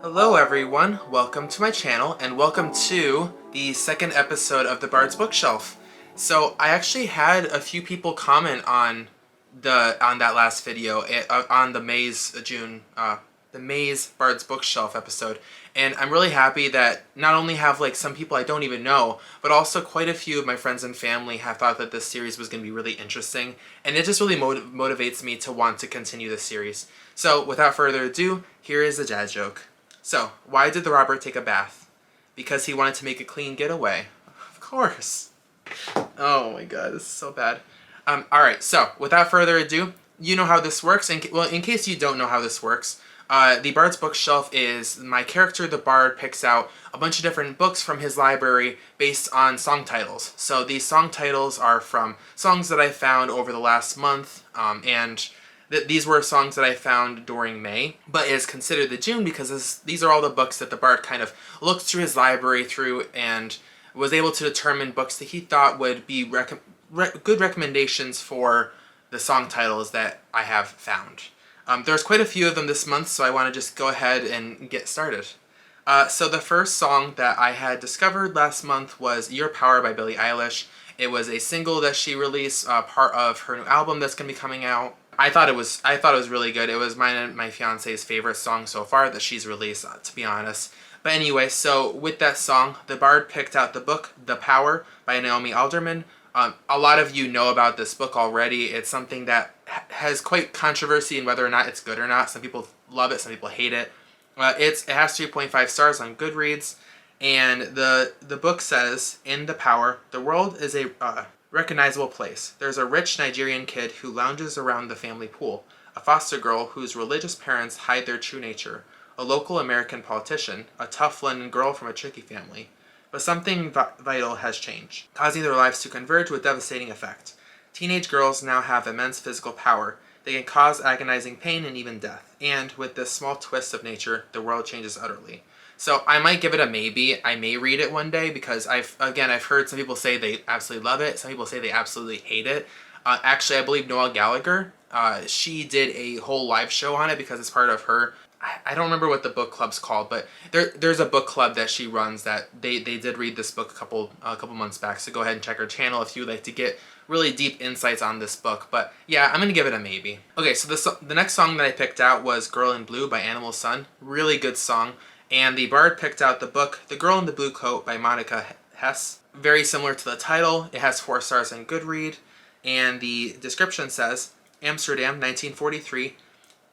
Hello everyone, welcome to my channel and welcome to the second episode of the Bards Bookshelf. So I actually had a few people comment on that last video on the May's Bards Bookshelf episode, and I'm really happy that not only have like some people I don't even know, but also quite a few of my friends and family have thought that this series was going to be really interesting, and it just really motivates me to want to continue this series. So without further ado, here is the dad joke. So, why did the robber take a bath? Because he wanted to make a clean getaway. Of course. Oh my god, this is so bad. Alright, so, without further ado, you know how this works. In case you don't know how this works, the Bard's Bookshelf is my character, the Bard, picks out a bunch of different books from his library based on song titles. So these song titles are from songs that I found over the last month, and these were songs that I found during May, but is considered the June because these are all the books that the Bard kind of looked through his library through and was able to determine books that he thought would be good recommendations for the song titles that I have found. There's quite a few of them this month, so I want to just go ahead and get started. So the first song that I had discovered last month was Your Power by Billie Eilish. It was a single that she released, part of her new album that's going to be coming out. I thought it was really good. It was mine and my fiance's favorite song so far that she's released, to be honest. But anyway, so with that song, the Bard picked out the book The Power by Naomi Alderman. A lot of you know about this book already. It's something that has quite controversy in whether or not it's good or not. Some people love it, some people hate it. It has 3.5 stars on Goodreads, and the book says, in The Power, the world is a recognizable place. There's a rich Nigerian kid who lounges around the family pool, a foster girl whose religious parents hide their true nature, a local American politician, a tough London girl from a tricky family. But something vital has changed, causing their lives to converge with devastating effect. Teenage girls now have immense physical power. They can cause agonizing pain and even death. And with this small twist of nature, the world changes utterly. So I might give it a maybe. I may read it one day because I've heard some people say they absolutely love it. Some people say they absolutely hate it. Actually, I believe Noelle Gallagher, she did a whole live show on it because it's part of her. I don't remember what the book club's called, but there's a book club that she runs that they did read this book a couple months back. So go ahead and check her channel if you would like to get really deep insights on this book. But yeah, I'm gonna give it a maybe. Okay, so the next song that I picked out was Girl in Blue by Animal Sun. Really good song. And the Bard picked out the book The Girl in the Blue Coat by Monica Hess. Very similar to the title. It has 4 stars on Goodreads. And the description says, Amsterdam, 1943.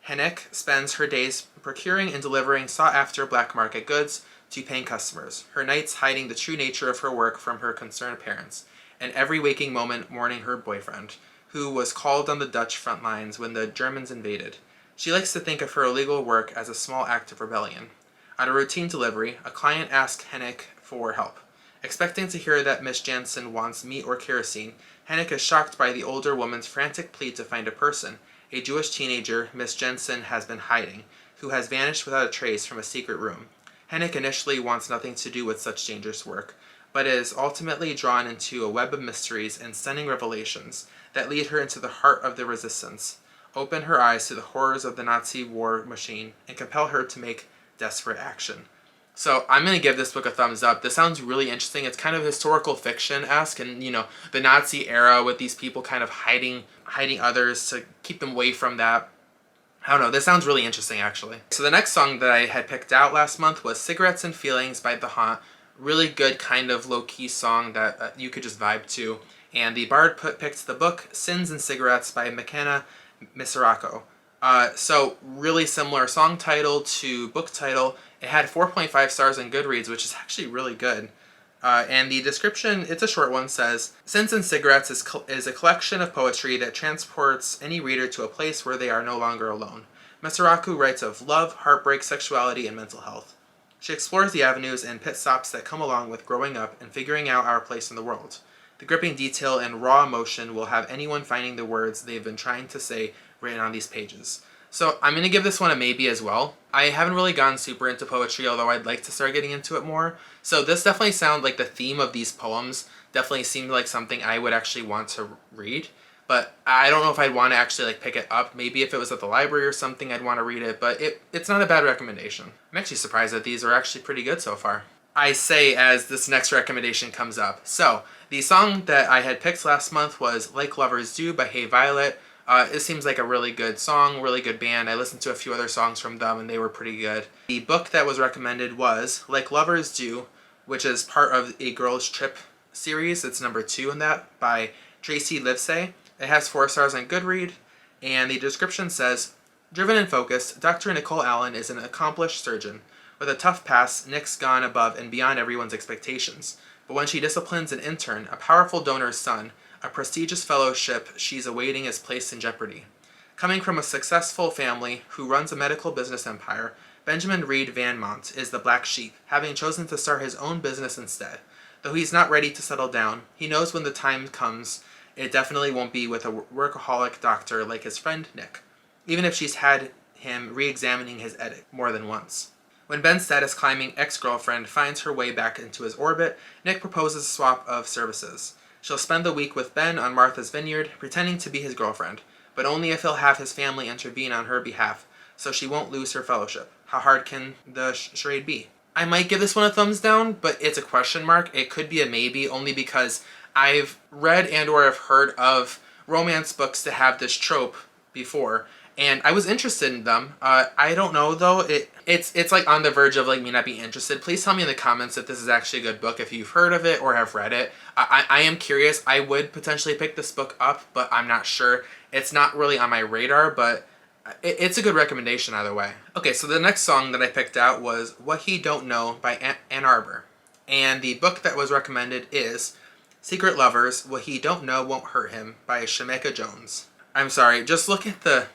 Hennek spends her days procuring and delivering sought-after black market goods to paying customers, her nights hiding the true nature of her work from her concerned parents, and every waking moment mourning her boyfriend, who was called on the Dutch front lines when the Germans invaded. She likes to think of her illegal work as a small act of rebellion. On a routine delivery, a client asks Hennek for help. Expecting to hear that Miss Jansen wants meat or kerosene, Hennek is shocked by the older woman's frantic plea to find a person, a Jewish teenager Miss Jansen has been hiding, who has vanished without a trace from a secret room. Hennek initially wants nothing to do with such dangerous work, but is ultimately drawn into a web of mysteries and stunning revelations that lead her into the heart of the resistance, open her eyes to the horrors of the Nazi war machine, and compel her to make desperate action. So I'm going to give this book a thumbs up. This sounds really interesting. It's kind of historical fiction-esque, and the Nazi era with these people kind of hiding others to keep them away from that. I don't know, this sounds really interesting actually. So the next song that I had picked out last month was Cigarettes and Feelings by The Haunt. Really good kind of low-key song that you could just vibe to. And the Bard picked the book Sins and Cigarettes by McKenna Misirako. So really similar song title to book title. It had 4.5 stars on Goodreads, which is actually really good. And the description, it's a short one, says, Sins and Cigarettes is a collection of poetry that transports any reader to a place where they are no longer alone. Misiraku writes of love, heartbreak, sexuality, and mental health. She explores the avenues and pit stops that come along with growing up and figuring out our place in the world. The gripping detail and raw emotion will have anyone finding the words they've been trying to say written on these pages. So I'm going to give this one a maybe as well. I haven't really gone super into poetry, although I'd like to start getting into it more. So this definitely sounds like the theme of these poems definitely seemed like something I would actually want to read. but I don't know if I'd want to actually like pick it up. Maybe if it was at the library or something, I'd want to read it, but it's not a bad recommendation. I'm actually surprised that these are actually pretty good so far. I say as this next recommendation comes up. So, the song that I had picked last month was Like Lovers Do by Hey Violet. It seems like a really good song, really good band. I listened to a few other songs from them and they were pretty good. The book that was recommended was Like Lovers Do, which is part of a Girls Trip series. It's number 2 in that by Tracy Livesay. It has 4 stars on Goodread, and the description says, driven and focused, Dr. Nicole Allen is an accomplished surgeon. With a tough past, Nick's gone above and beyond everyone's expectations. But when she disciplines an intern, a powerful donor's son, a prestigious fellowship she's awaiting is placed in jeopardy. Coming from a successful family who runs a medical business empire, Benjamin Reed Van Mont is the black sheep, having chosen to start his own business instead. Though he's not ready to settle down, he knows when the time comes, it definitely won't be with a workaholic doctor like his friend Nick, even if she's had him re-examining his edict more than once. When Ben's status-climbing ex-girlfriend finds her way back into his orbit, Nick proposes a swap of services. She'll spend the week with Ben on Martha's Vineyard, pretending to be his girlfriend, but only if he'll have his family intervene on her behalf, so she won't lose her fellowship. How hard can the charade be? I might give this one a thumbs down, but it's a question mark. It could be a maybe, only because I've read and or have heard of romance books that have this trope before, and I was interested in them. I don't know though. It's like on the verge of like me not being interested. Please tell me in the comments if this is actually a good book, if you've heard of it or have read it. I am curious. I would potentially pick this book up, but I'm not sure. It's not really on my radar, but it's a good recommendation either way. Okay, so the next song that I picked out was What He Don't Know by Ann Arbor. And the book that was recommended is Secret Lovers, What He Don't Know Won't Hurt Him by Shameka Jones. I'm sorry, just look at the...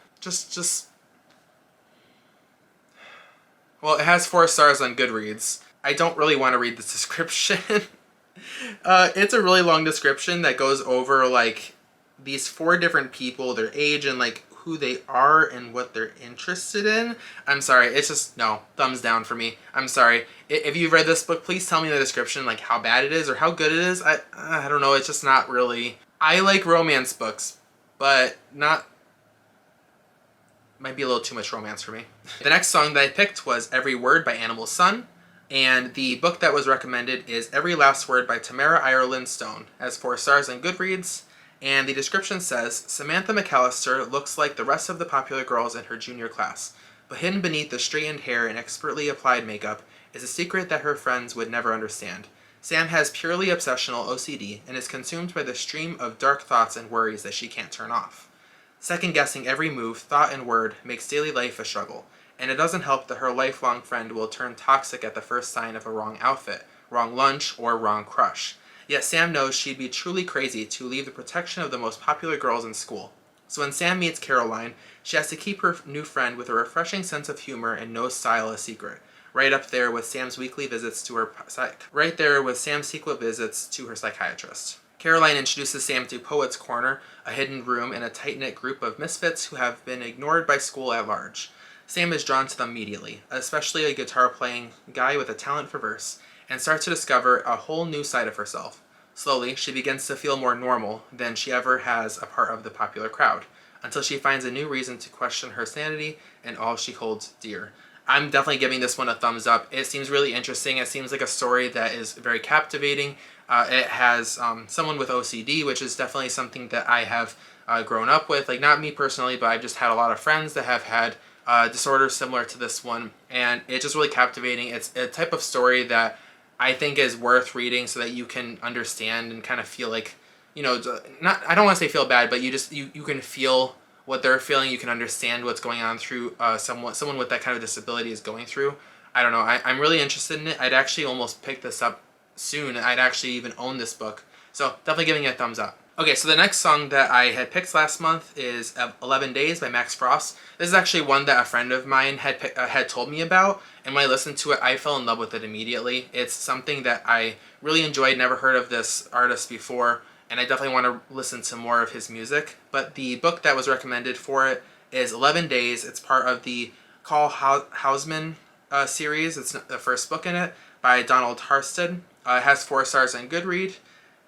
Well, it has 4 stars on Goodreads. I don't really want to read this description. It's a really long description that goes over, like, these 4 different people, their age, and, like, who they are and what they're interested in. I'm sorry, it's just, no, thumbs down for me. I'm sorry. If you've read this book, please tell me in the description, like, how bad it is or how good it is. I don't know, it's just not really... I like romance books, but not... Might be a little too much romance for me. The next song that I picked was Every Word by Animal Sun, and the book that was recommended is Every Last Word by Tamara Ireland Stone. It has 4 stars on Goodreads, and the description says, Samantha McAllister looks like the rest of the popular girls in her junior class, but hidden beneath the straightened hair and expertly applied makeup is a secret that her friends would never understand. Sam has purely obsessional OCD and is consumed by the stream of dark thoughts and worries that she can't turn off. Second-guessing every move, thought, and word makes daily life a struggle, and it doesn't help that her lifelong friend will turn toxic at the first sign of a wrong outfit, wrong lunch, or wrong crush. Yet Sam knows she'd be truly crazy to leave the protection of the most popular girls in school. So when Sam meets Caroline, she has to keep her new friend with a refreshing sense of humor and no style a secret, right there with Sam's secret visits to her psychiatrist. Caroline introduces Sam to Poet's Corner, a hidden room in a tight-knit group of misfits who have been ignored by school at large. Sam is drawn to them immediately, especially a guitar-playing guy with a talent for verse, and starts to discover a whole new side of herself. Slowly, she begins to feel more normal than she ever has a part of the popular crowd, until she finds a new reason to question her sanity and all she holds dear. I'm definitely giving this one a thumbs up. It seems really interesting. It seems like a story that is very captivating. It has someone with OCD, which is definitely something that I have grown up with. Like, not me personally, but I've just had a lot of friends that have had disorders similar to this one. And it's just really captivating. It's a type of story that I think is worth reading so that you can understand and kind of feel like, you know, I don't want to say feel bad, but you can feel what they're feeling. You can understand what's going on through someone with that kind of disability is going through. I don't know. I'm really interested in it. I'd actually almost pick this up soon. I'd actually even own this book. So definitely giving it a thumbs up. Okay, so the next song that I had picked last month is 11 Days by Max Frost. This is actually one that a friend of mine had told me about, and when I listened to it, I fell in love with it immediately. It's something that I really enjoyed, never heard of this artist before, and I definitely want to listen to more of his music. But the book that was recommended for it is 11 Days. It's part of the Carl Hausman series. It's the first book in it by Donald Harsted. It has 4 stars on Goodread.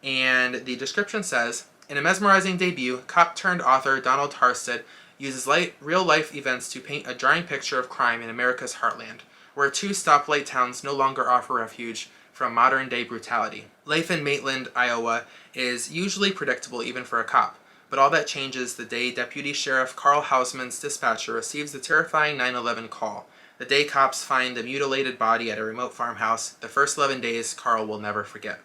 And the description says, In a mesmerizing debut, cop-turned-author Donald Harstead uses real-life events to paint a jarring picture of crime in America's heartland, where two stoplight towns no longer offer refuge from modern-day brutality. Life in Maitland, Iowa is usually predictable even for a cop, but all that changes the day Deputy Sheriff Carl Hausman's dispatcher receives the terrifying 911 call. The day cops find the mutilated body at a remote farmhouse, the first 11 days Carl will never forget.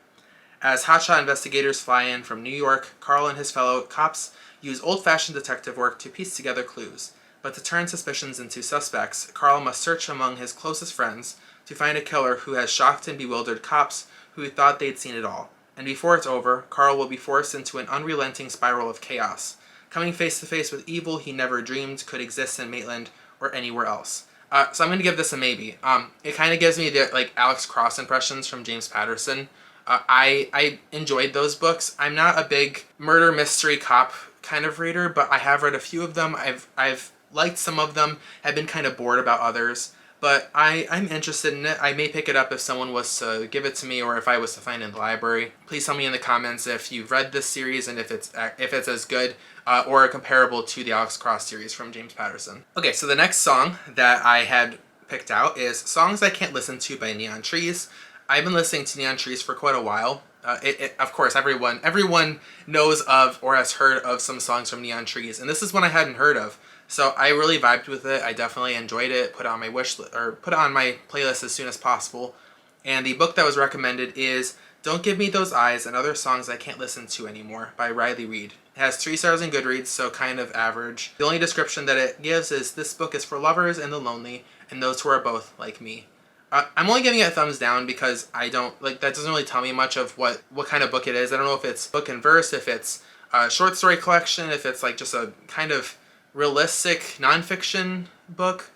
As hotshot investigators fly in from New York, Carl and his fellow cops use old-fashioned detective work to piece together clues. But to turn suspicions into suspects, Carl must search among his closest friends to find a killer who has shocked and bewildered cops who thought they'd seen it all. And before it's over, Carl will be forced into an unrelenting spiral of chaos, coming face to face with evil he never dreamed could exist in Maitland or anywhere else. So I'm going to give this a maybe. It kind of gives me the Alex Cross impressions from James Patterson. I enjoyed those books. I'm not a big murder mystery cop kind of reader, but I have read a few of them. I've liked some of them, have been kind of bored about others, but I'm interested in it. I may pick it up if someone was to give it to me or if I was to find it in the library. Please tell me in the comments if you've read this series and if it's as good or comparable to the Alex Cross series from James Patterson. Okay, so the next song that I had picked out is Songs I Can't Listen to by Neon Trees. I've been listening to Neon Trees for quite a while. Of course, everyone knows of or has heard of some songs from Neon Trees, and this is one I hadn't heard of. So I really vibed with it. I definitely enjoyed it. Put it on my put it on my playlist as soon as possible. And the book that was recommended is Don't Give Me Those Eyes and Other Songs I Can't Listen to Anymore by Riley Reid. It has 3 stars in Goodreads, so kind of average. The only description that it gives is this book is for lovers and the lonely and those who are both like me. I'm only giving it a thumbs down because I don't, that doesn't really tell me much of what kind of book it is. I don't know if it's book and verse, if it's a short story collection, if it's just a kind of realistic nonfiction book.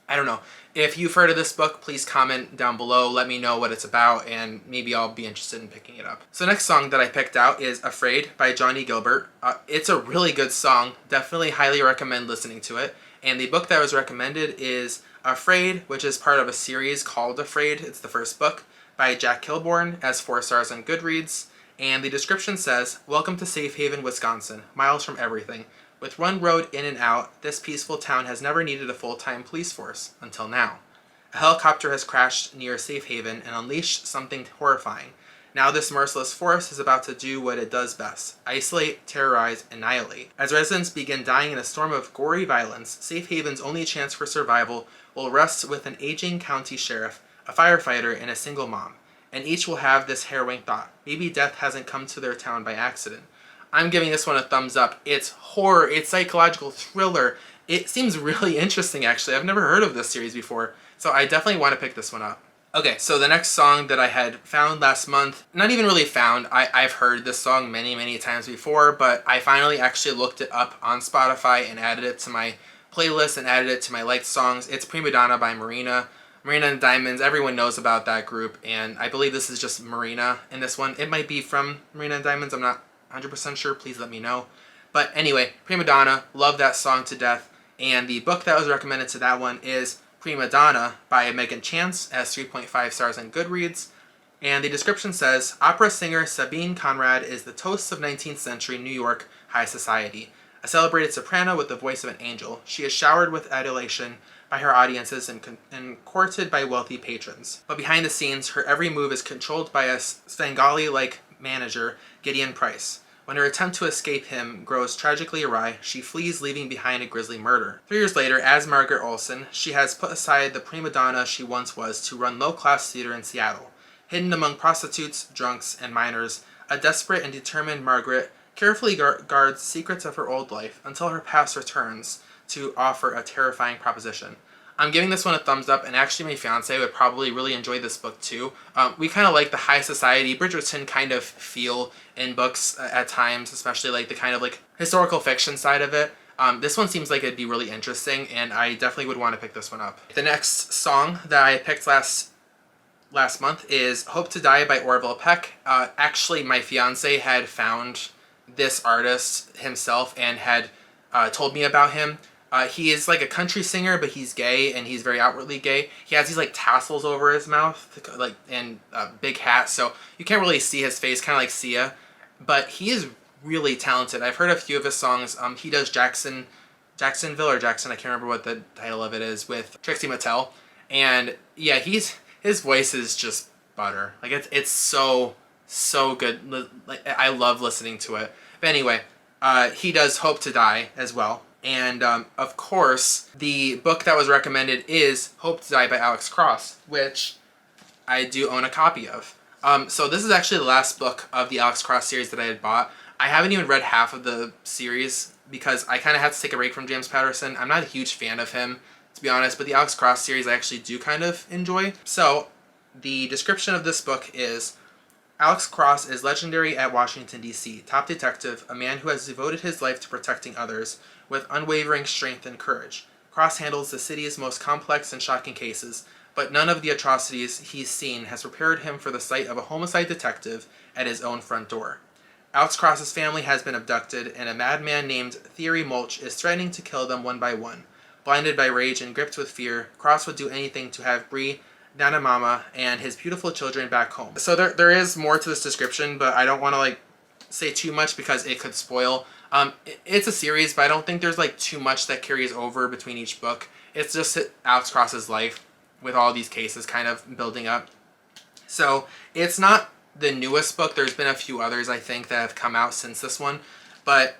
I don't know. If you've heard of this book, please comment down below, let me know what it's about, and maybe I'll be interested in picking it up. So the next song that I picked out is Afraid by Johnny Gilbert. It's a really good song. Definitely highly recommend listening to it. And the book that was recommended is Afraid, which is part of a series called Afraid. It's the first book by Jack Kilborn, has 4 stars on Goodreads. And the description says, Welcome to Safe Haven, Wisconsin, miles from everything. With one road in and out, this peaceful town has never needed a full-time police force, until now. A helicopter has crashed near Safe Haven and unleashed something horrifying. Now this merciless force is about to do what it does best: isolate, terrorize, annihilate. As residents begin dying in a storm of gory violence, Safe Haven's only chance for survival will rest with an aging county sheriff, a firefighter, and a single mom. And each will have this harrowing thought: maybe death hasn't come to their town by accident. I'm giving this one a thumbs up. It's horror, it's psychological thriller. It seems really interesting, actually. I've never heard of this series before, so I definitely want to pick this one up. Okay, so the next song that I had found last month, not even really found, I've heard this song many times before, but I finally actually looked it up on Spotify and added it to my playlist and added it to my liked songs. It's Prima Donna by Marina. Marina and Diamonds, everyone knows about that group, and I believe this is just Marina in this one. It might be from Marina and Diamonds, I'm not 100% sure, please let me know. But anyway, Prima Donna, love that song to death, and the book that was recommended to that one is Prima Donna by Megan Chance, has 3.5 stars on Goodreads, and the description says, Opera singer Sabine Conrad is the toast of 19th century New York high society. A celebrated soprano with the voice of an angel, she is showered with adulation by her audiences and courted by wealthy patrons. But behind the scenes, her every move is controlled by a Svengali-like manager, Gideon Price. When her attempt to escape him grows tragically awry, she flees, leaving behind a grisly murder. 3 years later, as Margaret Olson, she has put aside the prima donna she once was to run low-class theater in Seattle. Hidden among prostitutes, drunks, and minors, a desperate and determined Margaret carefully guards secrets of her old life until her past returns to offer a terrifying proposition. I'm giving this one a thumbs up, and actually my fiance would probably really enjoy this book too. We kind of like the high society, Bridgerton kind of feel in books at times, especially like the kind of like historical fiction side of it. This one seems like it'd be really interesting, and I definitely would want to pick this one up. The next song that I picked last month is Hope to Die by Orville Peck. Actually, my fiance had found this artist himself and had told me about him. He is like a country singer, but he's gay, and he's very outwardly gay. He has these like tassels over his mouth, and a big hat, so you can't really see his face, kind of like Sia. But he is really talented. I've heard a few of his songs. He does Jacksonville or Jackson, I can't remember what the title of it is, with Trixie Mattel. And yeah, his voice is just butter. Like it's so good. Like I love listening to it. But anyway, he does Hope to Die as well. And of course, the book that was recommended is Hope to Die by Alex Cross, which I do own a copy of. So this is actually the last book of the Alex Cross series that I had bought. I haven't even read half of the series because I kind of had to take a break from James Patterson. I'm not a huge fan of him, to be honest, but the Alex Cross series I actually do kind of enjoy. So the description of this book is: Alex Cross is legendary at Washington, D.C., top detective, a man who has devoted his life to protecting others with unwavering strength and courage. Cross handles the city's most complex and shocking cases, but none of the atrocities he's seen has prepared him for the sight of a homicide detective at his own front door. Alex Cross's family has been abducted, and a madman named Thierry Mulch is threatening to kill them one by one. Blinded by rage and gripped with fear, Cross would do anything to have Bree, Nana Mama, and his beautiful children back home. So there is more to this description, but I don't want to say too much because it could spoil. It's a series, but I don't think there's too much that carries over between each book. It's just Alex Cross's life with all these cases kind of building up. So it's not the newest book. There's been a few others I think that have come out since this one, but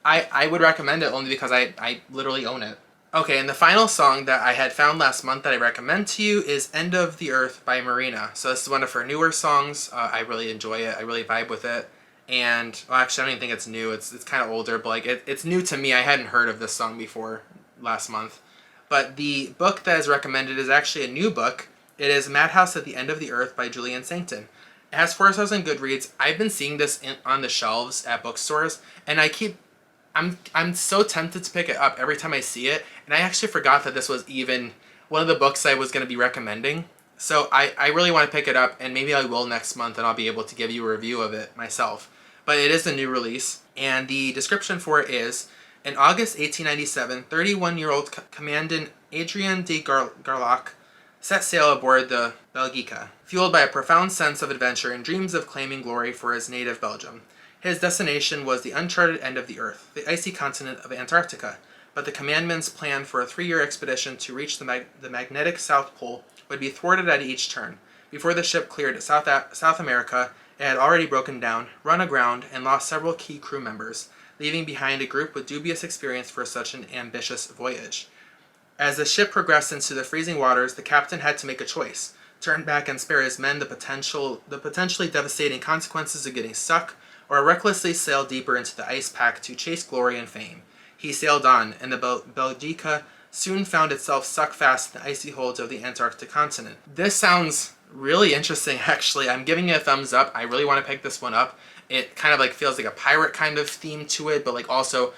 I would recommend it only because I literally own it. Okay, and the final song that I had found last month that I recommend to you is End of the Earth by Marina. So this is one of her newer songs. I really enjoy it. I really vibe with it. And, well, actually, I don't even think it's new. It's kind of older, but it's new to me. I hadn't heard of this song before last month. But the book that is recommended is actually a new book. It is Madhouse at the End of the Earth by Julian Sancton. It has 4,000 Goodreads. I've been seeing this on the shelves at bookstores, and I'm so tempted to pick it up every time I see it, and I actually forgot that this was even one of the books I was going to be recommending. So I really want to pick it up, and maybe I will next month, and I'll be able to give you a review of it myself. But it is a new release, and the description for it is: in August 1897, 31-year-old Commandant Adrien de Garlac set sail aboard the Belgica, fueled by a profound sense of adventure and dreams of claiming glory for his native Belgium. His destination was the uncharted end of the earth, the icy continent of Antarctica, but the commandant's plan for a 3-year expedition to reach the magnetic South Pole would be thwarted at each turn. Before the ship cleared South America, it had already broken down, run aground, and lost several key crew members, leaving behind a group with dubious experience for such an ambitious voyage. As the ship progressed into the freezing waters, the captain had to make a choice: turn back and spare his men the potentially devastating consequences of getting stuck, or recklessly sail deeper into the ice pack to chase glory and fame. He sailed on, and the Belgica soon found itself stuck fast in the icy holds of the Antarctic continent. This sounds really interesting, actually. I'm giving it a thumbs up. I really want to pick this one up. It kind of feels like a pirate kind of theme to it, but also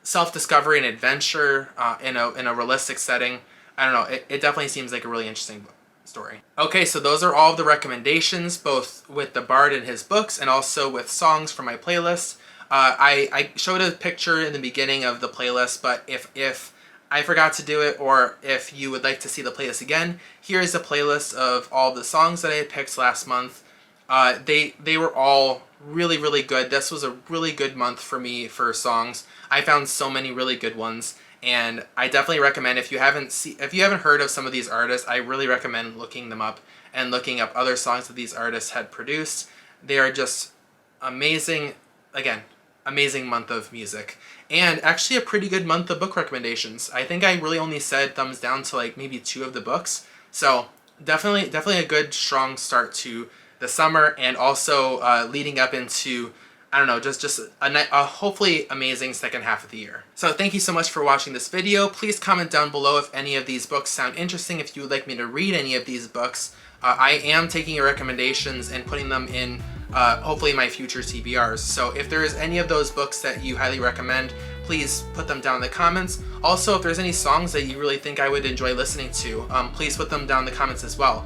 self-discovery and adventure in a realistic setting. I don't know. It definitely seems like a really interesting story. Okay, so those are all of the recommendations, both with the Bard and his books, and also with songs from my playlist. I showed a picture in the beginning of the playlist, but if I forgot to do it, or if you would like to see the playlist again, here is a playlist of all the songs that I had picked last month. They were all really, really good. This was a really good month for me for songs. I found so many really good ones, and I definitely recommend, if you haven't heard of some of these artists, I really recommend looking them up and looking up other songs that these artists had produced. They are just amazing. Again, amazing month of music, and actually a pretty good month of book recommendations. I think I really only said thumbs down to maybe 2 of the books, so definitely a good strong start to the summer, and also leading up into, I don't know, just a hopefully amazing second half of the year. So thank you so much for watching this video. Please comment down below if any of these books sound interesting, if you would like me to read any of these books. I am taking your recommendations and putting them in hopefully my future TBRs. So if there is any of those books that you highly recommend, please put them down in the comments. Also, if there's any songs that you really think I would enjoy listening to, please put them down in the comments as well.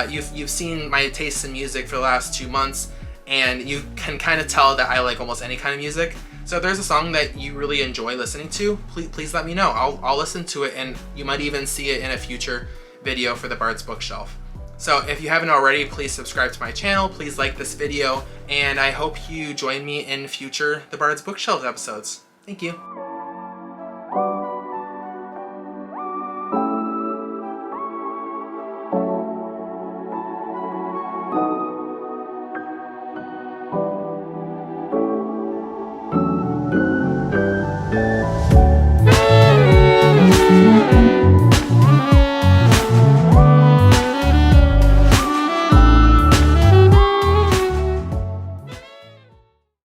You've seen my tastes in music for the last 2 months, and you can kind of tell that I like almost any kind of music. So if there's a song that you really enjoy listening to, please let me know. I'll listen to it, and you might even see it in a future video for the Bards Bookshelf. So if you haven't already, please subscribe to my channel, please like this video, and I hope you join me in future The Bards Bookshelf episodes. Thank you.